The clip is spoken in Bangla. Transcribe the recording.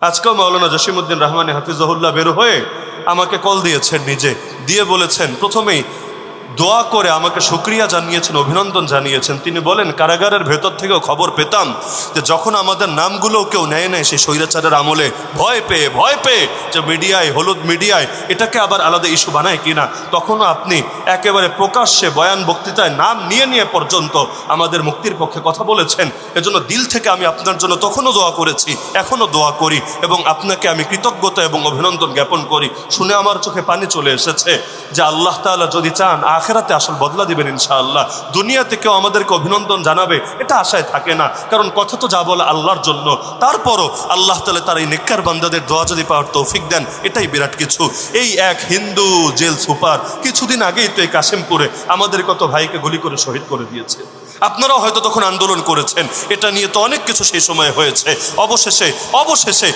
আজকেও মাওলানা জসিমউদ্দিন রহমানী হাফিজাহুল্লাহ বের হয়ে আমাকে কল দিয়েছেন, নিজে দিয়ে বলেছেন, প্রথমেই দোয়া করে আমাকে শুকরিয়া জানিয়েছেন, অভিনন্দন জানিয়েছেন। তিনি বলেন, কারাগারের ভেতর থেকেও খবর পেতাম যে যখন আমাদের নামগুলোও কেউ নেয় নেয় সেই স্বৈরাচারের আমলে ভয় পেয়ে যে মিডিয়ায়, হলুদ মিডিয়ায় এটাকে আবার আলাদা ইস্যু বানায় কিনা, তখনও আপনি একেবারে প্রকাশ্যে বয়ান বক্তৃতায় নাম নিয়ে নিয়ে পর্যন্ত আমাদের মুক্তির পক্ষে কথা বলেছেন। এজন্য দিল থেকে আমি আপনার জন্য তখনও দোয়া করেছি, এখনও দোয়া করি, এবং আপনাকে আমি কৃতজ্ঞতা এবং অভিনন্দন জ্ঞাপন করি। শুনে আমার চোখে পানি চলে এসেছে যে আল্লাহ তাআলা যদি চান আখেরাতে আসল বদলা দিবেন ইনশাআল্লাহ। দুনিয়াতে কেউ আমাদেরকে অভিনন্দন জানাবে এটা আশায় থাকে না, কারণ কথা তো যা বলে আল্লাহর জন্য। তারপরও আল্লাহ তাআলা তার এই নেককার বান্দাদের দোয়া যদি পাওয়ার তৌফিক দেন, এটাই বিরাট কিছু। এই এক হিন্দু জেল সুপার কিছুদিন আগেই তো এই কাশিমপুরে আমাদের কত ভাইকে গুলি করে শহীদ করে দিয়েছে। আপনারাও হয়তো তখন আন্দোলন করেছেন, এটা নিয়ে তো অনেক কিছু সেই সময় হয়েছে। অবশেষে